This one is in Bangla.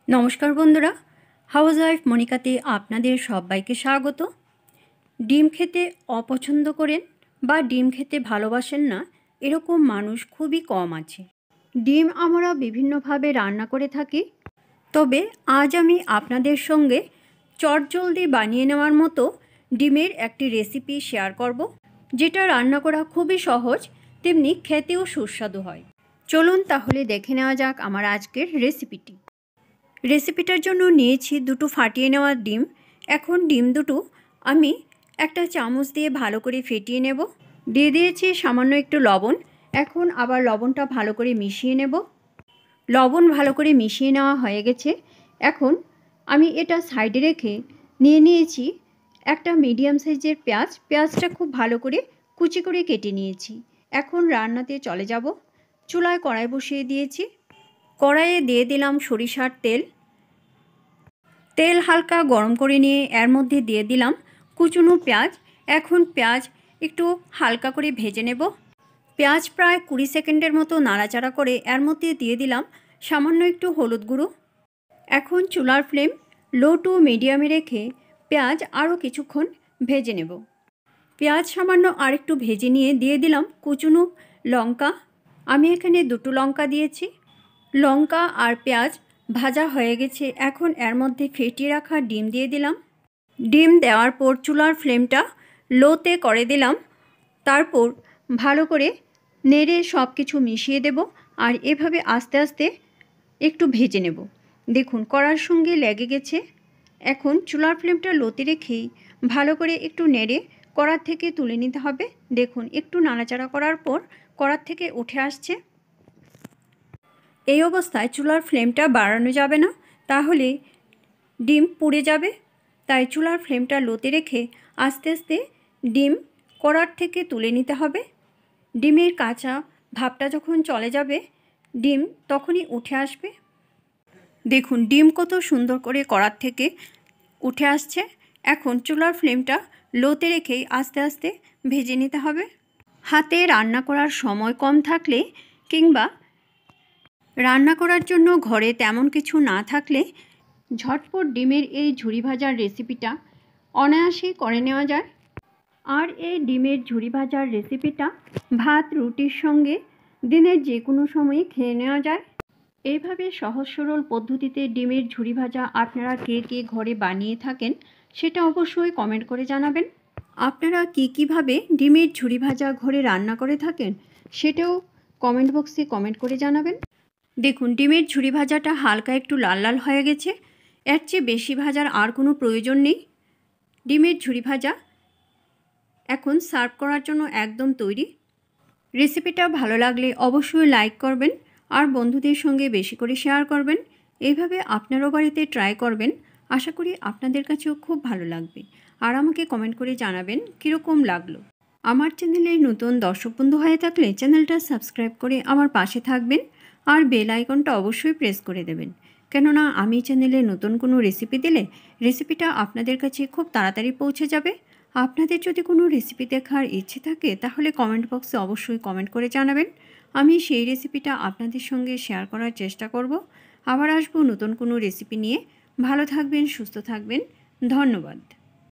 নমস্কার বন্ধুরা, হাউসওয়াইফ মনিকাতে আপনাদের সবাইকে স্বাগত। ডিম খেতে অপছন্দ করেন বা ডিম খেতে ভালোবাসেন না এরকম মানুষ খুবই কম আছে। ডিম আমরা বিভিন্নভাবে রান্না করে থাকি, তবে আজ আমি আপনাদের সঙ্গে চটজলদি বানিয়ে নেওয়ার মতো ডিমের একটি রেসিপি শেয়ার করব, যেটা রান্না করা খুবই সহজ, তেমনি খেতেও সুস্বাদু হয়। চলুন তাহলে দেখে নেওয়া যাক আমার আজকের রেসিপিটি। রেসিপিটার জন্য নিয়েছি দুটো ফাটিয়ে নেওয়া ডিম। এখন ডিম দুটো আমি একটা চামচ দিয়ে ভালো করে ফেটিয়ে নেব। দিয়ে দিয়েছি সামান্য একটু লবণ। এখন আবার লবণটা ভালো করে মিশিয়ে নেব। লবণ ভালো করে মিশিয়ে নেওয়া হয়ে গেছে। এখন আমি এটা সাইডে রেখে নিয়েছি একটা মিডিয়াম সাইজের পেঁয়াজ। পেঁয়াজটা খুব ভালো করে কুচি করে কেটে নিয়েছি। এখন রান্নাতে চলে যাব। চুলায় কড়াই বসিয়ে দিয়েছি। কড়াইয়ে দিয়ে দিলাম সরিষার তেল। তেল হালকা গরম করে নিয়ে এর মধ্যে দিয়ে দিলাম কুচনো পেঁয়াজ। এখন পেঁয়াজ একটু হালকা করে ভেজে নেব। পেঁয়াজ প্রায় 20 সেকেন্ডের মতো নাড়াচাড়া করে এর মধ্যে দিয়ে দিলাম সামান্য একটু হলুদ গুঁড়ো। এখন চুলার ফ্লেম লো টু মিডিয়ামে রেখে পেঁয়াজ আরও কিছুক্ষণ ভেজে নেব। পেঁয়াজ সামান্য আরেকটু ভেজে নিয়ে দিয়ে দিলাম কুচনো লঙ্কা। আমি এখানে দুটো লঙ্কা দিয়েছি। লঙ্কা আর পেঁয়াজ ভাজা হয়ে গেছে। এখন এর মধ্যে ফেটিয়ে রাখা ডিম দিয়ে দিলাম। ডিম দেওয়ার পর চুলার ফ্লেমটা লোতে করে দিলাম। তারপর ভালো করে নেড়ে সব কিছু মিশিয়ে দেব আর এভাবে আস্তে আস্তে একটু ভেজে নেব। দেখুন কড়ার সঙ্গে লেগে গেছে। এখন চুলার ফ্লেমটা লোতে রেখেই ভালো করে একটু নেড়ে কড়ার থেকে তুলে নিতে হবে। দেখুন একটু নাড়াচাড়া করার পর কড়ার থেকে উঠে আসছে। এই অবস্থায় চুলার ফ্লেমটা বাড়ানো যাবে না, তাহলে ডিম পুড়ে যাবে। তাই চুলার ফ্লেমটা লোতে রেখে আস্তে আস্তে ডিম কড়ার থেকে তুলে নিতে হবে। ডিমের কাঁচা ভাবটা যখন চলে যাবে ডিম তখনই উঠে আসবে। দেখুন ডিম কত সুন্দর করে কড়ার থেকে উঠে আসছে। এখন চুলার ফ্লেমটা লোতে রেখেই আস্তে আস্তে ভেজে নিতে হবে। হাতে রান্না করার সময় কম থাকলে কিংবা রান্না করার জন্য ঘরে তেমন কিছু না থাকলে ঝটপট ডিমের এই ঝুরি ভাজার রেসিপিটা অনায়াসেই করে নেওয়া যায়। আর এই ডিমের ঝুরি ভাজার রেসিপিটা ভাত রুটির সঙ্গে দিনের যে কোনো সময়ে খেয়ে নেওয়া যায়। এইভাবে সহজ সরল পদ্ধতিতে ডিমের ঝুরি ভাজা আপনারা কে কে ঘরে বানিয়ে থাকেন সেটা অবশ্যই কমেন্ট করে জানাবেন। আপনারা কীভাবে ডিমের ঝুরি ভাজা ঘরে রান্না করে থাকেন সেটাও কমেন্ট বক্সে কমেন্ট করে জানাবেন। দেখুন ডিমের ঝুরি ভাজাটা হালকা একটু লাল লাল হয়ে গেছে। এর চেয়ে বেশি ভাজার আর কোনো প্রয়োজন নেই। ডিমের ঝুরি ভাজা এখন সার্ভ করার জন্য একদম তৈরি। রেসিপিটা ভালো লাগলে অবশ্যই লাইক করবেন আর বন্ধুদের সঙ্গে বেশি করে শেয়ার করবেন। এইভাবে আপনারও বাড়িতে ট্রাই করবেন। আশা করি আপনাদের কাছেও খুব ভালো লাগবে। আর আমাকে কমেন্ট করে জানাবেন কীরকম লাগলো। আমার চ্যানেলে নতুন দর্শক বন্ধু হয়ে থাকলে চ্যানেলটা সাবস্ক্রাইব করে আমার পাশে থাকবেন আর বেল আইকনটা অবশ্যই প্রেস করে দেবেন, কেননা আমি চ্যানেলে নতুন কোনো রেসিপি দিলে রেসিপিটা আপনাদের কাছে খুব তাড়াতাড়ি পৌঁছে যাবে। আপনাদের যদি কোনো রেসিপি দেখার ইচ্ছে থাকে তাহলে কমেন্ট বক্সে অবশ্যই কমেন্ট করে জানাবেন। আমি সেই রেসিপিটা আপনাদের সঙ্গে শেয়ার করার চেষ্টা করব। আবার আসবো নতুন কোনো রেসিপি নিয়ে। ভালো থাকবেন, সুস্থ থাকবেন। ধন্যবাদ।